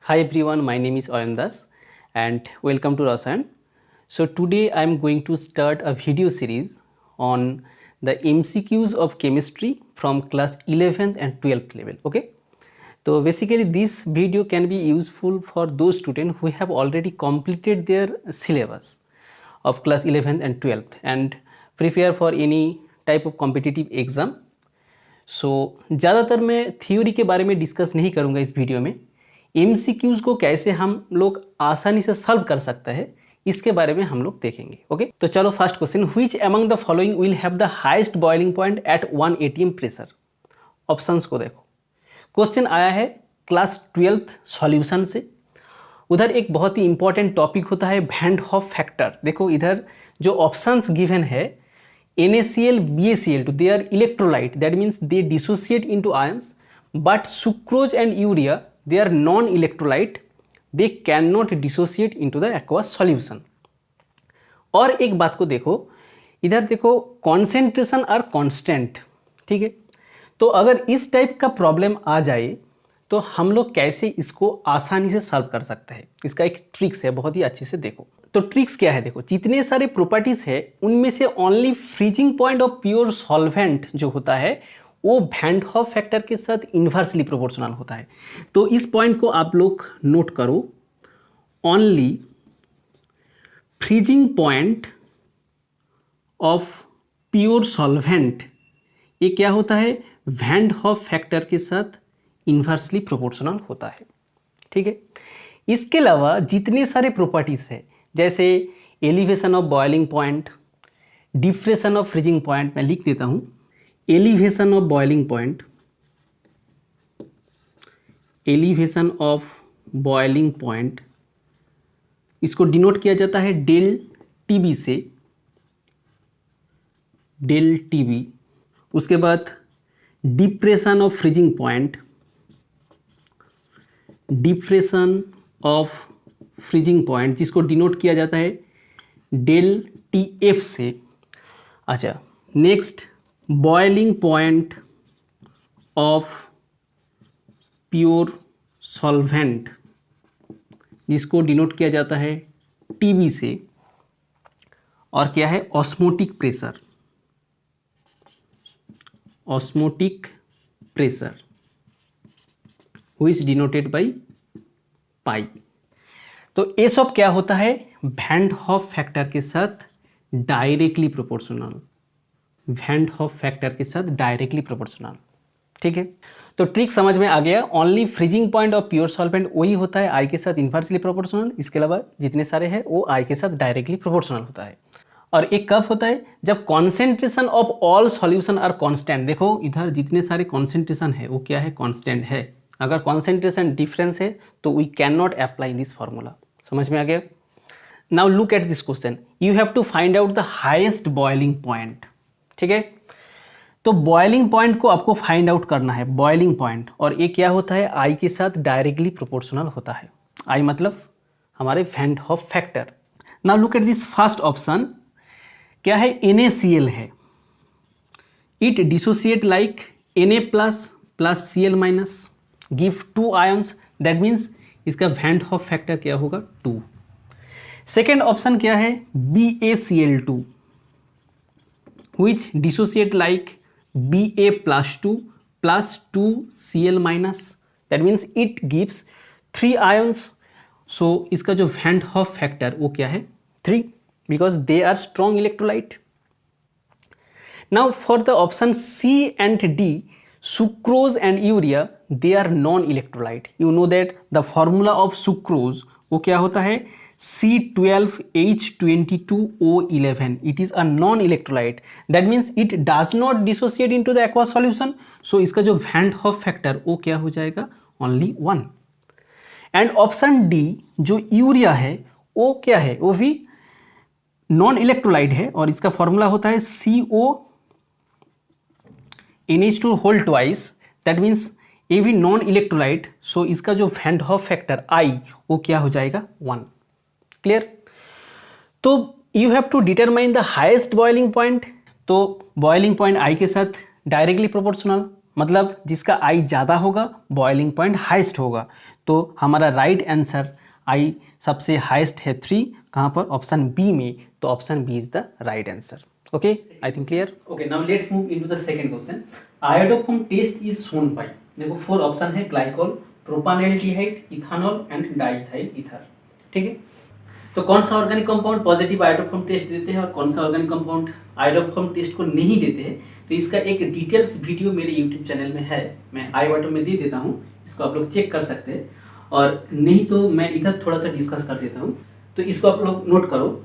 Hi everyone, my name is Ayam Das and welcome to Rasayan. So today I am going to start a video series on the MCQs of chemistry from class 11th and 12th level. Okay. So basically this video can be useful for those students who have already completed their syllabus of class 11th and 12th and prepare for any type of competitive exam. सो ज़्यादातर मैं theory के बारे में discuss नहीं करूँगा इस video में। MCQs को कैसे हम लोग आसानी से सॉल्व कर सकते हैं इसके बारे में हम लोग देखेंगे। ओके, तो चलो first question, which among the following will have the highest boiling point at 1 atm pressure. Options को देखो। क्वेश्चन आया है क्लास 12th सॉल्यूशन से। उधर एक बहुत ही इंपॉर्टेंट टॉपिक होता है वैन हॉफ फैक्टर। देखो इधर जो ऑप्शंस गिवन है NaCl, BaCl2, they are electrolyte, that means they dissociate into ions, but sucrose and urea, they are non-electrolyte, they cannot dissociate into the aqueous solution. और एक बात को देखो, इधर देखो कॉन्सेंट्रेशन और कांस्टेंट, ठीक है। तो अगर इस टाइप का प्रॉब्लम आ जाए तो हम लोग कैसे इसको आसानी से सॉल्व कर सकते हैं, इसका एक ट्रिक्स है, बहुत ही अच्छे से देखो। तो ट्रिक्स क्या है, देखो जितने सारे प्रॉपर्टीज है उनमें से only freezing point of pure solvent जो होता है वो वैन हॉफ फैक्टर के साथ इन्वर्सली प्रोपोर्शनल होता है। तो इस पॉइंट को आप लोग नोट करो, only freezing point of pure solvent ये क्या होता है, वैन हॉफ फैक्टर के साथ इन्वर्सली प्रोपोर्शनल होता है, ठीक है। इसके अलावा जितने सारे प्रॉपर्टीज है जैसे elevation of boiling point, depression of freezing point, मैं लिख देता हूँ elevation of boiling point, elevation of boiling point, इसको डिनोट किया जाता है डेल टीबी से, डेल टीबी। उसके बाद depression of freezing point, depression of freezing point जिसको डिनोट किया जाता है डेल टी एफ से। अच्छा, next boiling point of pure solvent जिसको डिनोट किया जाता है टीबी से। और क्या है, osmotic pressure, osmotic pressure which denoted by pi. तो ये सब क्या होता है, वैन हॉफ फैक्टर के साथ directly proportional, van Hoff factor के साथ डायरेक्टली प्रोपोर्शनल, ठीक है। तो ट्रिक समझ में आ गया, only freezing point of pure solvent वही होता है आई के साथ इन्वर्सली प्रोपोर्शनल, इसके अलावा जितने सारे हैं वो आई के साथ डायरेक्टली प्रोपोर्शनल होता है। और एक कब होता है, जब concentration of all solution are constant. देखो इधर जितने सारे कॉन्सेंट्रेशन है वो क्या है, कांस्टेंट है। अगर कॉन्सेंट्रेशन डिफरेंस है तो we can not apply this formula. समझ में आ गया। Now look at this question, you have to find out the highest boiling point, ठीक है। तो बॉइलिंग पॉइंट को आपको फाइंड आउट करना है, बॉइलिंग पॉइंट, और ये क्या होता है, आई के साथ डायरेक्टली प्रोपोर्शनल होता है। आई मतलब हमारे van Hoff factor. Now look at this first option, क्या है, NaCl है, it dissociate like Na plus Cl minus, give 2 ions, that means इसका वैन हॉफ फैक्टर क्या होगा, 2। सेकेंड ऑप्शन क्या है, BaCl2 which dissociate like Ba plus 2 Cl minus, that means it gives 3 ions. So इसका जो van Hoff factor वो क्या है, 3, because they are strong electrolyte. Now for the option C and D, sucrose and urea, they are non-electrolyte. You know that the formula of sucrose वो क्या होता है, C12H22O11. It is a non-electrolyte. That means it does not dissociate into the aqueous solution. So इसका जो van Hoff factor वो क्या हो जाएगा, only 1. एंड ऑप्शन D जो यूरिया है वो क्या है, वो भी नॉन इलेक्ट्रोलाइट है और इसका फॉर्मूला होता है CONH2 whole twice, that means ये भी नॉन इलेक्ट्रोलाइट। सो इसका जो वैन हॉफ फैक्टर I वो क्या हो जाएगा, 1। क्लियर। तो you have to determine the highest boiling point. तो बॉइलिंग पॉइंट I के साथ डायरेक्टली प्रोपोर्शनल, मतलब जिसका I ज़्यादा होगा बॉइलिंग पॉइंट हाईएस्ट होगा। तो हमारा राइट आंसर आई सबसे हाईएस्ट है 3, कहाँ पर, ऑप्शन बी में, तो option B is the right answer. Okay, I think clear. Okay, now let's move into the second question. Iodoform test is shown by, देखो 4 ऑप्शन है, glycol, propanaldehyde, ethanol and diethyl ether. ठीक है, तो कौन सा organic compound positive iodoform test देते हैं और कौन सा ऑर्गेनिक कंपाउंड आयोडोफॉर्म टेस्ट को नहीं देते हैं, तो इसका एक डिटेल्स वीडियो मेरे यूट्यूब चैनल में है, मैं आई बटन में दे देता हूँ, इसको आप लोग चेक कर सकते हैं. और नहीं तो मैं इधर थोड़ा सा डिस्कस कर देता हूँ, तो इसको आप लोग नोट करो.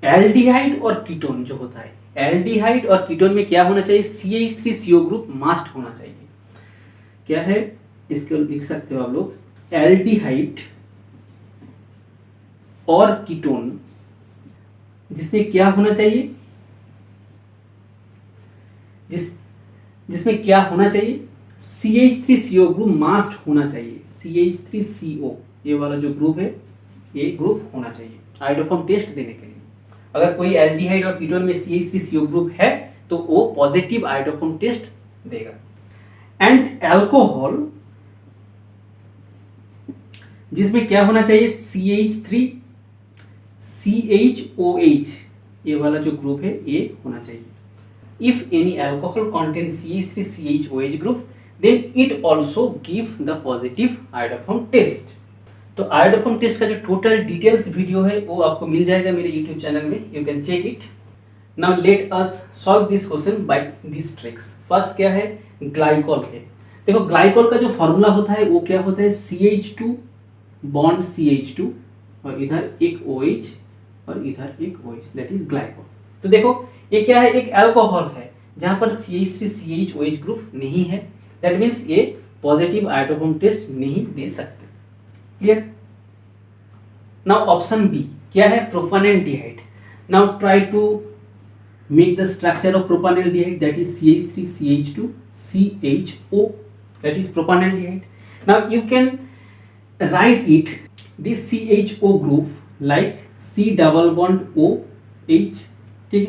एल्डिहाइड और कीटोन जो होता है, एल्डिहाइड और कीटोन में क्या होना चाहिए, CH3CO ग्रुप मस्ट होना चाहिए. क्या है, इसको लिख सकते हो आप लोग, एल्डिहाइड और कीटोन जिसमें क्या होना चाहिए, जिसमें क्या होना चाहिए, CH3CO ग्रुप मस्ट होना चाहिए. CH3CO ये वाला जो ग्रुप है, ये ग्रुप होना चाहिए आयोडोफॉर्म टेस्ट देने के लिए. अगर कोई एल्डिहाइड और कीटोन में CH3CO ग्रुप है तो वो पॉजिटिव आयोडोफॉर्म टेस्ट देगा. एंड अल्कोहल जिसमें क्या होना चाहिए, CH3CHOH ये वाला जो ग्रुप है ये होना चाहिए. If any alcohol contains CH3CHOH group, then it also give the positive iodoform test. तो आयोडोफॉर्म टेस्ट का जो टोटल डिटेल्स वीडियो है वो आपको मिल जाएगा मेरे यूट्यूब चैनल में, you can check it. Now let us solve this question by this tricks. First क्या है, ग्लाइकोल है. देखो ग्लाइकोल का जो फॉर्मूला होता है वो क्या होता है, CH2 बॉन्ड CH2 और इधर एक OH और इधर एक OH, दैट इज ग्लाइकोल. तो देखो ये क्या है, एक अल्कोहल है जहां पर CH3CHOH ग्रुप नहीं है, दैट मीन्स ये पॉजिटिव आयोडोफॉर्म टेस्ट नहीं दे सकते. क्लियर. नाउ ऑप्शन बी क्या है, propanaldehyde. Now try to make the structure of propanaldehyde, that is CH3CH2CHO, that is propanaldehyde. Now you can write it this CHO group like C double bond OH. ठीक है,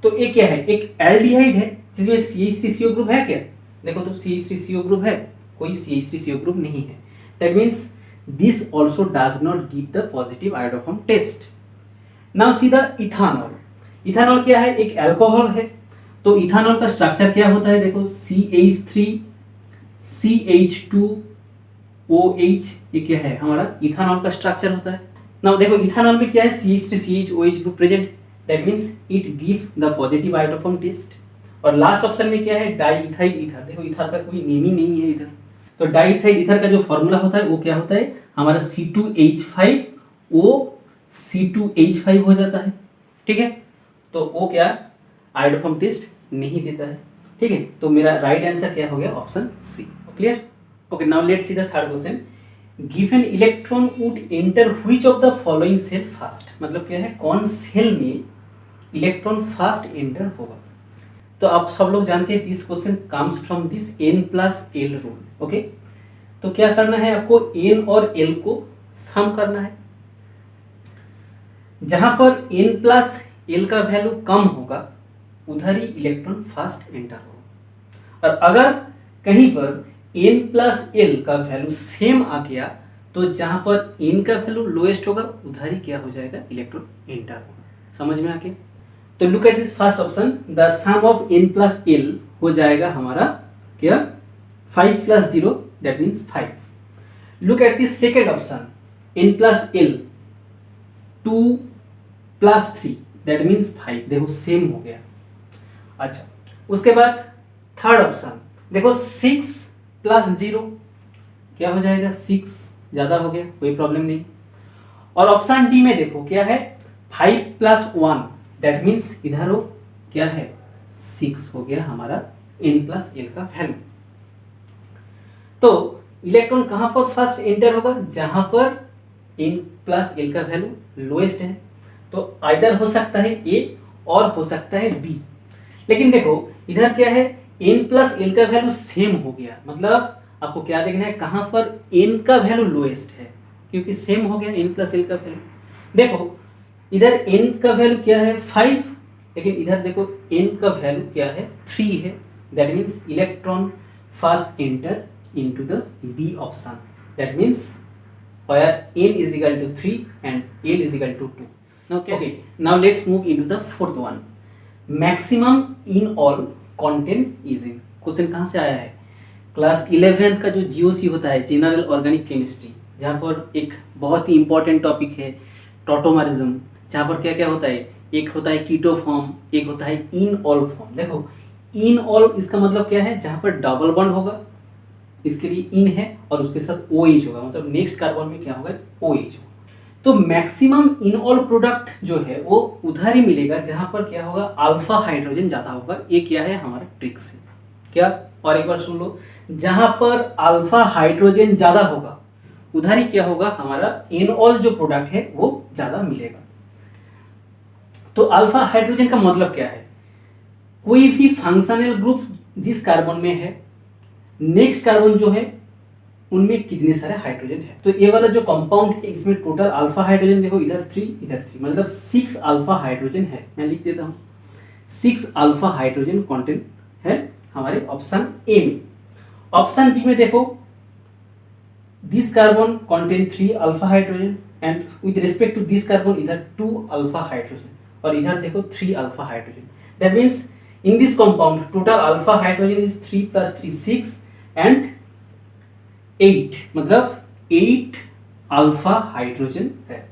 तो ये क्या है, एक aldehyde है जिसमें CH3CO ग्रुप है क्या, देखो तो CH3CO ग्रुप है, कोई CH3CO ग्रुप नहीं है, that means this also does not give the positive iodoform test. Now see the ethanol. Ethanol क्या है, एक अल्कोहल है, तो इथानॉल का स्ट्रक्चर क्या होता है, देखो CH3CH2OH, ये क्या है हमारा इथानॉल का स्ट्रक्चर होता है. नाउ देखो इथानॉल में क्या है, CH3CHOH group present, that means it give the positive iodoform test. और लास्ट ऑप्शन में क्या है, डाइइथाइल ईथर. देखो ईथर का कोई नेम ही नहीं है इधर, तो डाइइथाइल ईथर का जो फॉर्मूला होता है वो क्या होता है, हमारा C2H5O C2H5 हो जाता है. ठीक है, तो वो क्या आयोडोफॉर्म टेस्ट नहीं देता है. ठीक है, तो मेरा राइट आंसर क्या हो गया, option C. Clear. Okay, now let's see the third question. Given electron would enter which of the following cell first, मतलब क्या है, कौन सेल में इलेक्ट्रॉन फर्स्ट एंटर होगा. तो आप सब लोग जानते हैं this question comes from this N+L rule. Okay, तो क्या करना है आपको, N और L को सम करना है. जहां पर N+L का वैल्यू कम होगा उधर ही इलेक्ट्रॉन फर्स्ट एंटर होगा, और अगर कहीं पर N+L का वैल्यू सेम आ गया तो जहां पर N का वैल्यू लोएस्ट होगा उधर ही क्या हो जाएगा, इलेक्ट्रॉन एंटर होगा. समझ में आ गया. तो look at this first option, the sum of N+L हो जाएगा हमारा क्या, 5 + 0 that means 5. Look at this second option, N+L 2 + 3 that means 5. देखो सेम हो गया. अच्छा, उसके बाद थर्ड ऑप्शन देखो 6 + 0 क्या हो जाएगा, 6 ज्यादा हो गया, कोई प्रॉब्लम नहीं. और ऑप्शन डी में देखो क्या है, 5 + 1 दैट मीन्स इधर हो क्या है, 6 हो गया हमारा N+L का वैल्यू. तो इलेक्ट्रॉन कहां पर फर्स्ट एंटर होगा, जहां पर N+L का वैल्यू लोएस्ट है. तो आइदर हो सकता है A और हो सकता है B. लेकिन देखो इधर क्या है, N+L का वैल्यू सेम हो गया, मतलब आपको क्या देखना है, कहां पर N का वैल्यू लोएस्ट है, क्योंकि सेम हो गया N+L का वैल्यू. देखो इधर N का वैल्यू क्या है, 5, लेकिन इधर देखो N का वैल्यू क्या है, 3 है, that means electron first enter into the B option, that means where n is equal to 3 and l is equal to 2. Okay, now let's move into the fourth one. Maximum in all content is in. Question कहाँ से आया है? Class 11th का जो GOC होता है, general organic chemistry, जहाँ पर एक बहुत ही इंपॉर्टेंट टॉपिक है टॉटोमरिज्म, जहाँ पर क्या क्या होता है, एक होता है कीटो फॉर्म, एक होता है इन ऑल फॉर्म। देखो इन ऑल इसका मतलब क्या है, जहाँ पर डबल बॉन्ड होगा इसके लिए इन है और उसके साथ OH होगा, मतलब नेक्स्ट कार्बन में क्या होगा, OH होगा। तो मैक्सिमम इन ऑल प्रोडक्ट जो है वो उधर ही मिलेगा जहां पर क्या होगा, अल्फा हाइड्रोजन ज्यादा होगा। ये क्या है हमारा ट्रिक से क्या, और एक बार सुन लो, जहां पर अल्फा हाइड्रोजन ज्यादा होगा उधर ही क्या होगा, हमारा इन ऑल जो प्रोडक्ट है वो ज्यादा मिलेगा। तो अल्फा हाइड्रोजन का मतलब क्या है, कोई भी फंक्शनल ग्रुप जिस कार्बन में है, नेक्स्ट कार्बन जो है उनमें कितने सारे हाइड्रोजन है। तो ये वाला जो कंपाउंड है इसमें टोटल अल्फा हाइड्रोजन देखो, इधर 3 इधर 3, मतलब 6 अल्फा हाइड्रोजन है। मैं लिख देता हूं 6 अल्फा हाइड्रोजन कंटेंट है हमारे ऑप्शन ए में। ऑप्शन बी में देखो, this carbon contain 3 alpha hydrogen and with respect to this carbon इधर 2 अल्फा हाइड्रोजन, और इधर देखो 3 alpha hydrogen. That means in this compound total alpha hydrogen is 3 + 3 6 and 8, मतलब 8 अल्फा हाइड्रोजन है।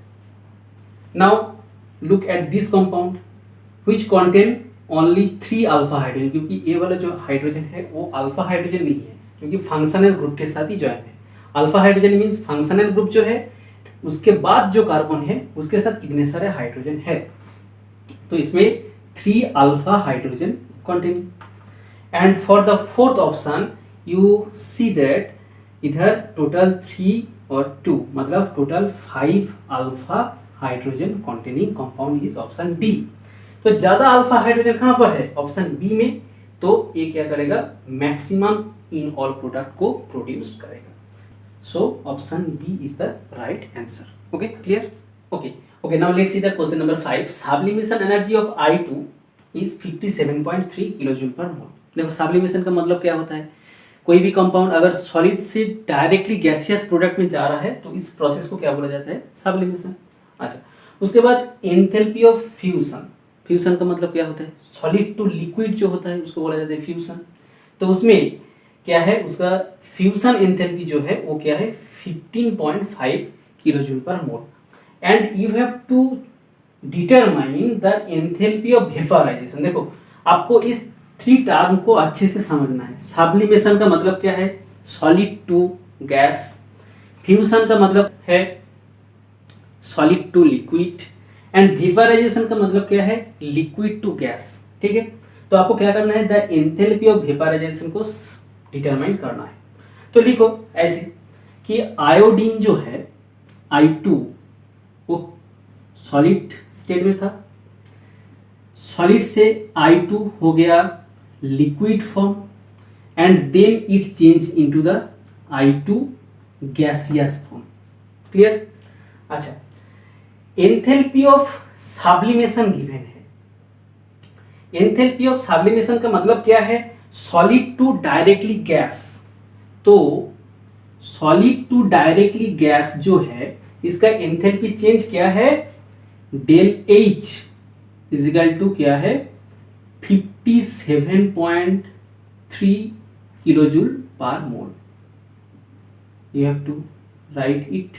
Now look at this compound which contain only 3 alpha hydrogen, क्योंकि ये वाला जो हाइड्रोजन है वो अल्फा हाइड्रोजन नहीं है, क्योंकि फंक्शनल ग्रुप के साथ ही ज्वाइन है। Alpha hydrogen means functional group जो है उसके बाद जो कार्बन है उसके साथ कितने सारे हाइड्रोजन है। तो इसमें 3 alpha hydrogen contain. And for the fourth option you see that इधर टोटल 3 और 2, मतलब total 5 alpha hydrogen containing compound is option D. तो ज्यादा अल्फा हाइड्रोजन कहां पर है, ऑप्शन बी में। तो ये क्या करेगा, मैक्सिमम इन ऑल प्रोडक्ट को प्रोड्यूस करेगा। So option B is the right answer. Okay, clear? Okay, now let's see the question number 5। Sublimation energy of I2 is 57.3 kilojoule per mole. देखो sublimation का मतलब क्या होता है, कोई भी कंपाउंड अगर सॉलिड से डायरेक्टली गैसियस प्रोडक्ट में जा रहा है तो इस प्रोसेस को क्या बोला जाता है, सब्लिमेशन। अच्छा, उसके बाद एंथैल्पी ऑफ फ्यूजन। फ्यूजन का मतलब क्या होता है, सॉलिड टू लिक्विड जो होता है उसको बोला जाता है फ्यूजन। तो उसमें क्या है, उसका फ्यूजन एंथैल्पी जो है वो क्या है, 15.5 kilojoule per mole. And you have to determine the enthalpy of vaporisation. देखो आपको इस 3 टर्म को अच्छे से समझना है। सब्लिमेशन का मतलब क्या है, सॉलिड टू गैस। फ्यूजन का मतलब है solid to liquid, and vaporisation का मतलब क्या है, लिक्विड टू गैस। ठीक है, तो आपको क्या करना है, द एंथैल्पी ऑफ वेपराइजेशन को डिटरमाइन करना है। तो लिखो ऐसे कि आयोडीन जो है I2 वो सॉलिड स्टेट में था, सॉलिड से I2 हो गया liquid form, and then it change into the I2 gaseous form. Clear? अच्छा, एंथैल्पी ऑफ सब्लिमेशन गिवन है। एंथैल्पी ऑफ सब्लिमेशन का मतलब क्या है, सॉलिड टू डायरेक्टली गैस। तो सॉलिड टू डायरेक्टली गैस जो है इसका एंथैल्पी चेंज क्या है, del H is equal to क्या है, 57.3 kilojoule per mole. You have to write it.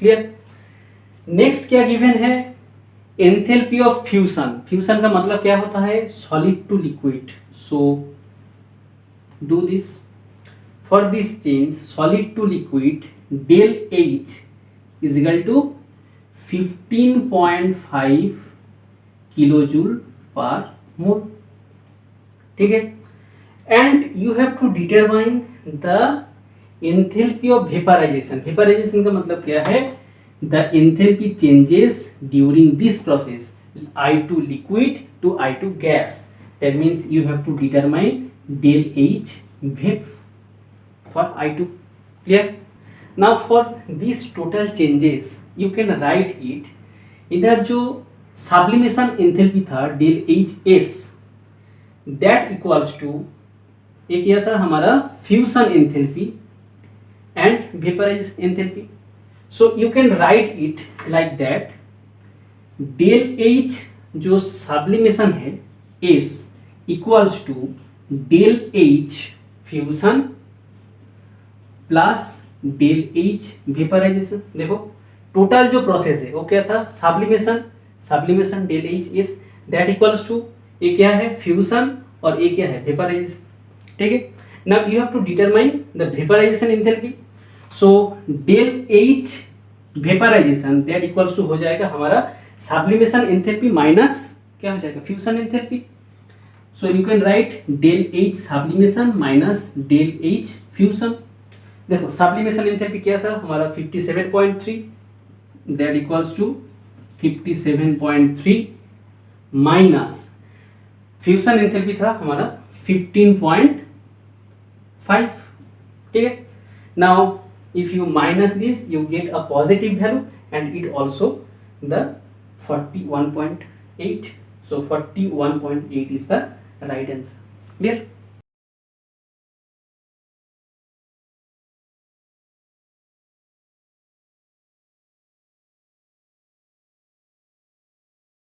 Clear? Next क्या गिवन है, एंथैल्पी ऑफ फ्यूजन। फ्यूजन का मतलब क्या होता है, solid to liquid. So do this, for this change solid to liquid del H is equal to 15.5 kilojoule per mole. ठीक है, and you have to determine the enthalpy of vaporisation. Vaporisation का मतलब क्या है, the enthalpy changes during this process I2 liquid to I2 gas. That means you have to determine del H vap for I2. Clear? Now for these total changes you can write it. इधर जो sublimation enthalpy था del HS that equals to, एक यह था हमारा fusion enthalpy and vaporise enthalpy. So you can write it like that, del H जो sublimation है S equals to del H fusion plus del H vaporisation. देखो total जो process है वो क्या था, sublimation, sublimation del H S that equals to, ये क्या है फ्यूजन और ये क्या है वेपराइजेशन। ठीक है, now you have to determine the vaporisation enthalpy. So del H vaporisation that equals to हो जाएगा हमारा सब्लिमेशन एंथैल्पी माइनस क्या हो जाएगा fusion enthalpy. So you can write del H sublimation minus del H fusion. देखो sublimation enthalpy क्या था हमारा 57.3 that equals to 57.3 minus fusion enthalpy था हमारा 15.5। ठीक है, now if you minus this you get a positive value and it also the 41.8. so 41.8 is the right answer. Clear?